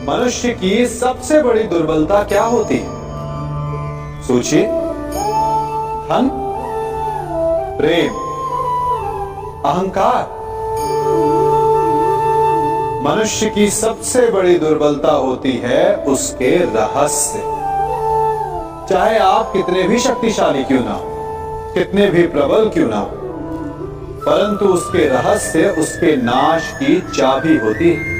मनुष्य की सबसे बड़ी दुर्बलता क्या होती है? सोचिए। धन, प्रेम, अहंकार। मनुष्य की सबसे बड़ी दुर्बलता होती है उसके रहस्य। चाहे आप कितने भी शक्तिशाली क्यों ना हो, कितने भी प्रबल क्यों ना हो, परंतु उसके रहस्य उसके नाश की चाबी होती है।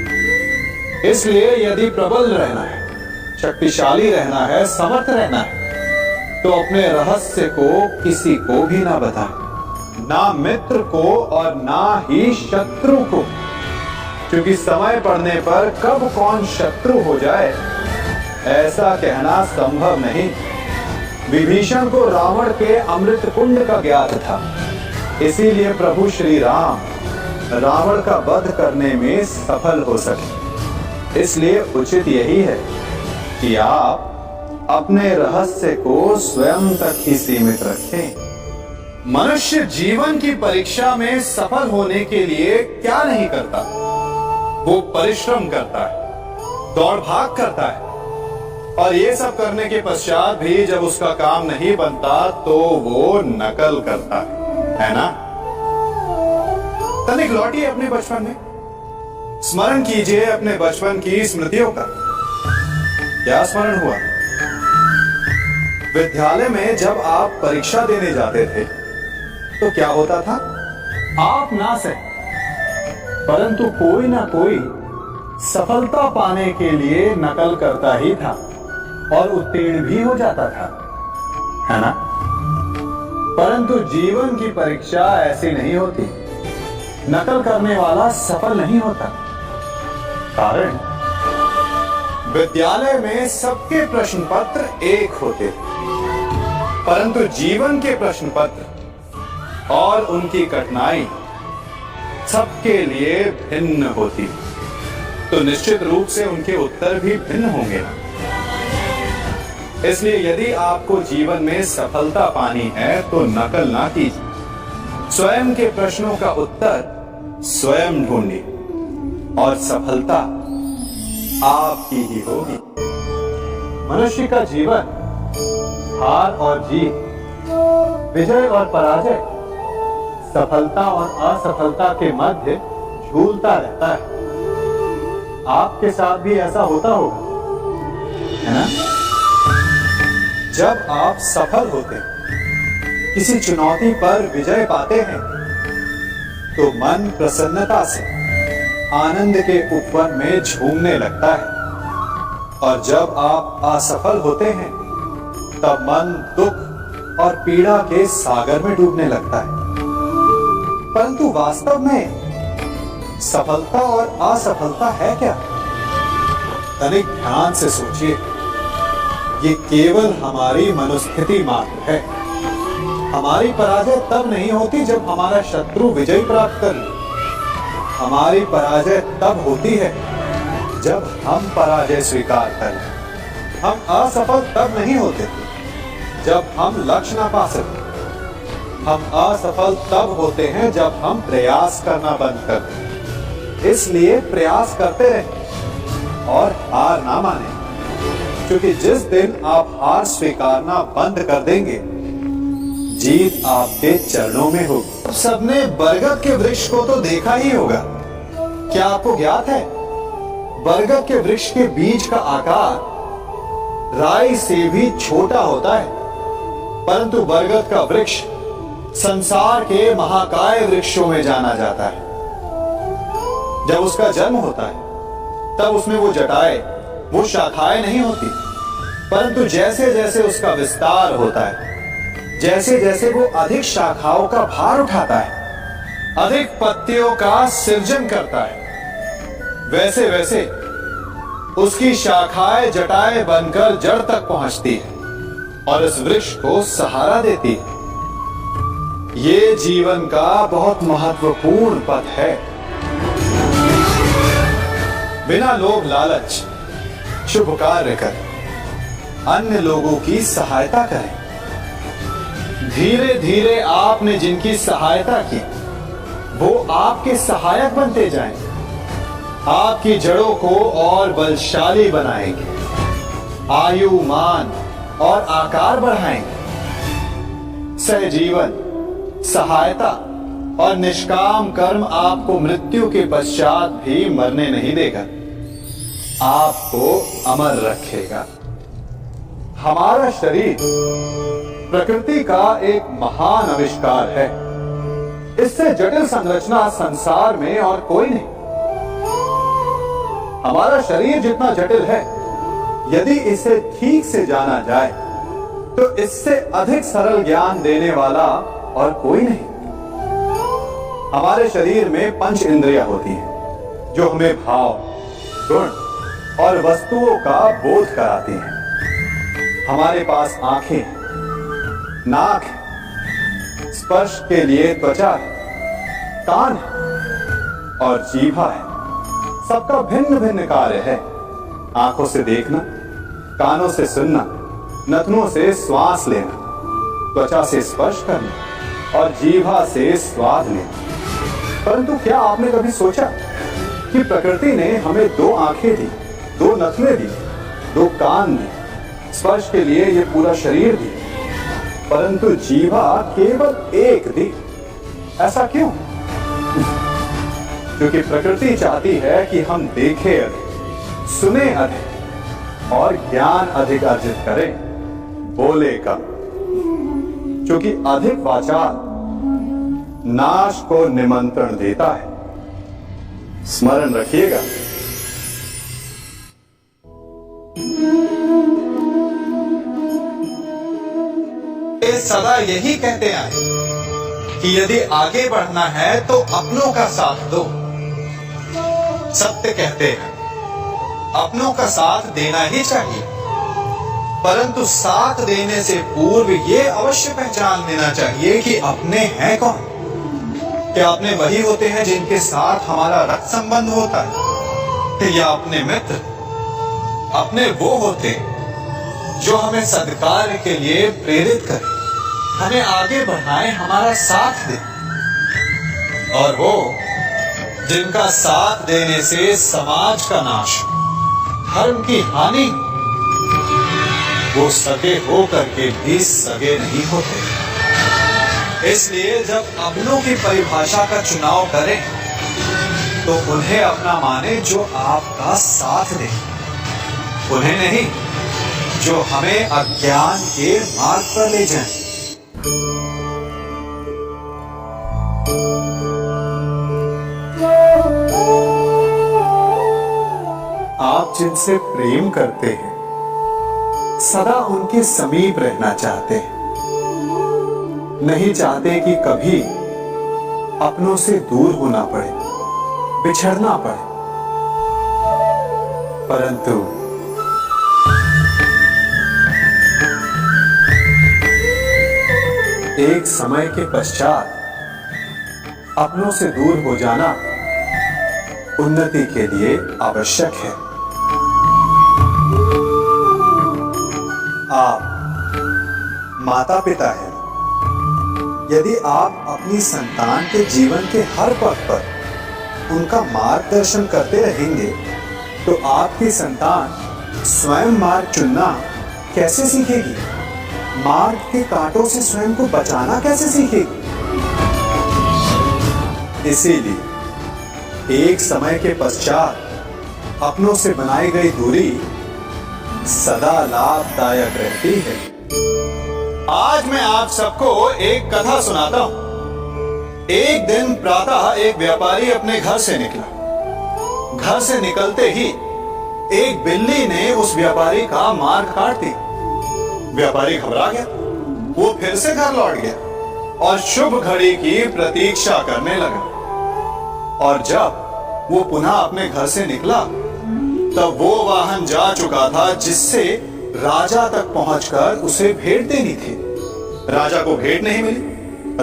इसलिए यदि प्रबल रहना है, शक्तिशाली रहना है, समर्थ रहना है, तो अपने रहस्य को किसी को भी ना बताएं, ना मित्र को और ना ही शत्रु को, क्योंकि समय पड़ने पर कब कौन शत्रु हो जाए ऐसा कहना संभव नहीं। विभीषण को रावण के अमृत कुंड का ज्ञात था, इसीलिए प्रभु श्री राम रावण का वध करने में सफल हो सके। इसलिए उचित यही है कि आप अपने रहस्य को स्वयं तक ही सीमित रखें। मनुष्य जीवन की परीक्षा में सफल होने के लिए क्या नहीं करता? वो परिश्रम करता है, दौड़ भाग करता है, और ये सब करने के पश्चात भी जब उसका काम नहीं बनता तो वो नकल करता है ना? तनिक लौटिए अपने बचपन में, स्मरण कीजिए अपने बचपन की स्मृतियों का। क्या स्मरण हुआ? विद्यालय में जब आप परीक्षा देने जाते थे तो क्या होता था? आप ना सही, परंतु कोई ना कोई सफलता पाने के लिए नकल करता ही था और उत्तीर्ण भी हो जाता था, है ना? परंतु जीवन की परीक्षा ऐसी नहीं होती। नकल करने वाला सफल नहीं होता। कारण विद्यालय में सबके प्रश्न पत्र एक होते, परंतु जीवन के प्रश्न पत्र और उनकी कठिनाई सबके लिए भिन्न होती, तो निश्चित रूप से उनके उत्तर भी भिन्न होंगे। इसलिए यदि आपको जीवन में सफलता पानी है तो नकल ना कीजिए, स्वयं के प्रश्नों का उत्तर स्वयं ढूंढिए और सफलता आपकी ही होगी। मनुष्य का जीवन हार और जीत, विजय और पराजय, सफलता और असफलता के मध्य झूलता रहता है। आपके साथ भी ऐसा होता होगा, है ना? जब आप सफल होते हैं, किसी चुनौती पर विजय पाते हैं, तो मन प्रसन्नता से आनंद के उपवन में झूमने लगता है, और जब आप असफल होते हैं तब मन दुख और पीड़ा के सागर में डूबने लगता है। परंतु वास्तव में सफलता और असफलता है क्या? तनिक ध्यान से सोचिए। ये केवल हमारी मनोस्थिति मात्र है। हमारी पराजय तब नहीं होती जब हमारा शत्रु विजय प्राप्त कर ले। हमारी पराजय तब होती है जब हम पराजय स्वीकार कर लें। हम असफल तब नहीं होते जब हम लक्ष्य ना पा सके। हम असफल तब होते हैं जब हम प्रयास करना बंद कर दें। इसलिए प्रयास करते रहें और हार ना माने, क्योंकि जिस दिन आप हार स्वीकारना बंद कर देंगे, जीत आपके चरणों में होगी। सबने बरगद के वृक्ष को तो देखा ही होगा। क्या आपको ज्ञात है बरगद के वृक्ष के बीज का आकार राई से भी छोटा होता है, परंतु बरगद का वृक्ष संसार के महाकाय वृक्षों में जाना जाता है। जब उसका जन्म होता है तब उसमें वो जटाएं, वो शाखाएं नहीं होती, परंतु जैसे जैसे उसका विस्तार होता है, जैसे जैसे वो अधिक शाखाओं का भार उठाता है, अधिक पत्तियों का सृजन करता है, वैसे वैसे उसकी शाखाएं जटाएं बनकर जड़ तक पहुंचती है और इस वृक्ष को सहारा देती है। ये जीवन का बहुत महत्वपूर्ण पथ है। बिना लोभ लालच शुभ कार्य करें, अन्य लोगों की सहायता करें। धीरे धीरे आपने जिनकी सहायता की वो आपके सहायक बनते जाएं। आपकी जड़ों को और बलशाली बनाएंगे, आयु, मान और आकार बढ़ाएंगे। सहजीवन, सहायता और निष्काम कर्म आपको मृत्यु के पश्चात भी मरने नहीं देगा, आपको अमर रखेगा। हमारा शरीर प्रकृति का एक महान आविष्कार है। इससे जटिल संरचना संसार में और कोई नहीं। हमारा शरीर जितना जटिल है, यदि इसे ठीक से जाना जाए तो इससे अधिक सरल ज्ञान देने वाला और कोई नहीं। हमारे शरीर में पंच इंद्रियां होती हैं जो हमें भाव, गुण और वस्तुओं का बोध कराती हैं। हमारे पास आंखें, नाक है, स्पर्श के लिए त्वचा है, कान है और जीभा है। सबका भिन्न भिन्न कार्य है। आंखों से देखना, कानों से सुनना, नथनों से श्वास लेना, त्वचा से स्पर्श करना और जीभा से स्वाद लेना। परंतु क्या आपने कभी सोचा कि प्रकृति ने हमें 2 आंखें दी, 2 नथने दी, 2 कान दी, स्पर्श के लिए ये पूरा शरीर दी, परंतु जीभा केवल 1 दी? ऐसा क्यों? क्योंकि प्रकृति चाहती है कि हम देखें अधिक, सुने अधिक और ज्ञान अधिक अर्जित करें, बोले कम। क्योंकि अधिक वाचाल नाश को निमंत्रण देता है। स्मरण रखिएगा। सदा यही कहते आए कि यदि आगे बढ़ना है तो अपनों का साथ दो। सत्य कहते हैं, अपनों का साथ देना ही चाहिए, परंतु साथ देने से पूर्व ये अवश्य पहचान लेना चाहिए कि अपने हैं कौन। क्या अपने वही होते हैं जिनके साथ हमारा रक्त संबंध होता है, या अपने मित्र? अपने वो होते जो हमें सद्कार्य के लिए प्रेरित करें, हमें आगे बढ़ाएं, हमारा साथ दें। और वो जिनका साथ देने से समाज का नाश, धर्म की हानि, वो सगे होकर के भी सगे नहीं होते। इसलिए जब अपनों की परिभाषा का चुनाव करें तो उन्हें अपना माने जो आपका साथ दे, उन्हें नहीं जो हमें अज्ञान के मार्ग पर ले जाएं। आप जिनसे प्रेम करते हैं, सदा उनके समीप रहना चाहते हैं, नहीं चाहते कि कभी अपनों से दूर होना पड़े, बिछड़ना पड़े। परंतु एक समय के पश्चात अपनों से दूर हो जाना उन्नति के लिए आवश्यक है। आप माता पिता हैं। यदि आप अपनी संतान के जीवन के हर पथ पर उनका मार्गदर्शन करते रहेंगे तो आपकी संतान स्वयं मार्ग चुनना कैसे सीखेगी? मार्ग के कांटों से स्वयं को बचाना कैसे सीखेगी? इसीलिए एक समय के पश्चात अपनों से बनाई गई दूरी सदा लाभदायक रहती है। आज मैं आप सबको एक कथा सुनाता हूं। एक दिन प्रातः एक व्यापारी अपने घर से निकला। घर से निकलते ही एक बिल्ली ने उस व्यापारी का मार्ग काट दिया। व्यापारी घबरा गया। वो फिर से घर लौट गया और शुभ घड़ी की प्रतीक्षा करने लगा। और जब वो पुनः अपने घर से निकला तब वो वाहन जा चुका था जिससे राजा तक पहुंचकर उसे भेंट देनी थी। राजा को भेंट नहीं मिली।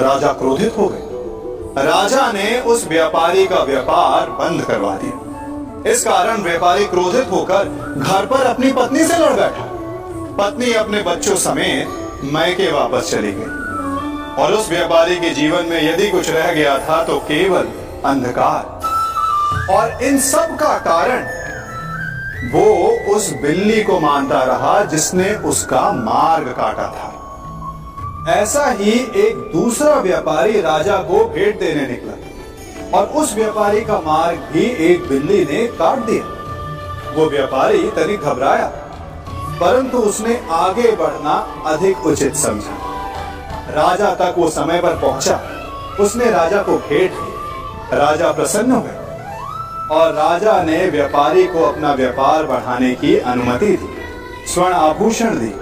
राजा क्रोधित हो गए। राजा ने उस व्यापारी का व्यापार बंद करवा दिया। इस कारण व्यापारी क्रोधित होकर घर पर अपनी पत्नी से लड़ बैठा। पत्नी अपने बच्चों समेत मैके वापस चली गई और उस व्यापारी के जीवन में यदि कुछ रह गया था तो केवल अंधकार। और इन सब का कारण वो उस बिल्ली को मानता रहा जिसने उसका मार्ग काटा था। ऐसा ही एक दूसरा व्यापारी राजा को भेंट देने निकला और उस व्यापारी का मार्ग भी एक बिल्ली ने काट दिया। वो व्यापारी तनिक घबराया, परंतु उसने आगे बढ़ना अधिक उचित समझा। राजा तक वो समय पर पहुंचा। उसने राजा को भेंट दी। राजा प्रसन्न हुए और राजा ने व्यापारी को अपना व्यापार बढ़ाने की अनुमति दी, स्वर्ण आभूषण दी।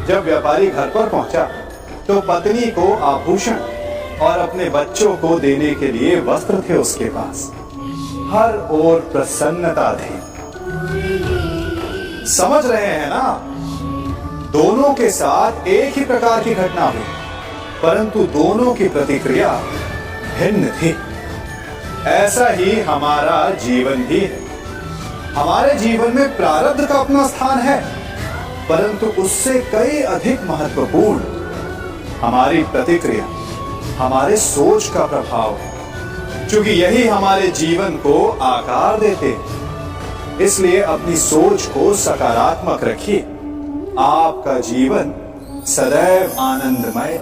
जब व्यापारी घर पर पहुंचा तो पत्नी को आभूषण और अपने बच्चों को देने के लिए वस्त्र थे उसके पास। हर ओर प्रसन्नता थी। समझ रहे हैं ना? दोनों के साथ एक ही प्रकार की घटना हुई, परंतु दोनों की प्रतिक्रिया भिन्न थी। ऐसा ही हमारा जीवन भी है। हमारे जीवन में प्रारब्ध का अपना स्थान है, परंतु उससे कई अधिक महत्वपूर्ण हमारी प्रतिक्रिया, हमारे सोच का प्रभाव है, क्योंकि यही हमारे जीवन को आकार देते हैं। इसलिए अपनी सोच को सकारात्मक रखिए। आपका जीवन सदैव आनंदमय।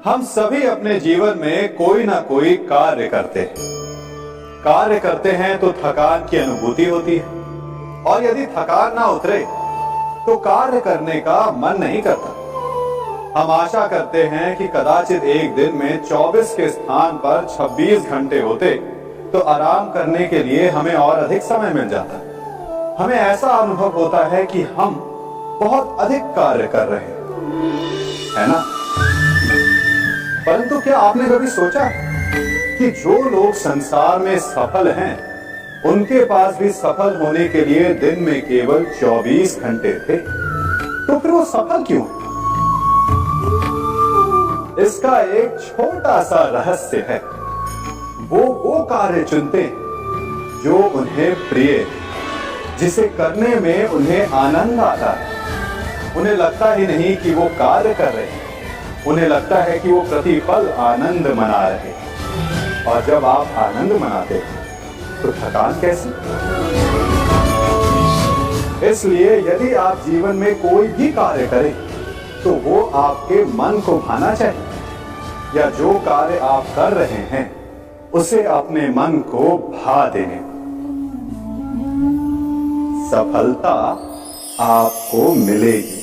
हम सभी अपने जीवन में कोई ना कोई कार्य करते हैं तो थकान की अनुभूति होती है, और यदि थकान ना उतरे तो कार्य करने का मन नहीं करता। हम आशा करते हैं कि कदाचित एक दिन में 24 के स्थान पर 26 घंटे होते तो आराम करने के लिए हमें और अधिक समय मिल जाता। हमें ऐसा अनुभव होता है कि हम बहुत अधिक कार्य कर रहे हैं, है ना? परंतु क्या आपने कभी सोचा कि जो लोग संसार में सफल हैं, उनके पास भी सफल होने के लिए दिन में केवल 24 घंटे थे, तो फिर वो सफल क्यों? इसका एक छोटा सा रहस्य है। वो कार्य चुनते जो उन्हें प्रिय है, जिसे करने में उन्हें आनंद आता है। उन्हें लगता ही नहीं कि वो कार्य कर रहे हैं, उन्हें लगता है कि वो प्रतिपल आनंद मना रहे हैं। और जब आप आनंद मनाते हैं तो थकान कैसे? इसलिए यदि आप जीवन में कोई भी कार्य करें तो वो आपके मन को भाना चाहिए, या जो कार्य आप कर रहे हैं उसे अपने मन को भा देने। सफलता आपको मिलेगी।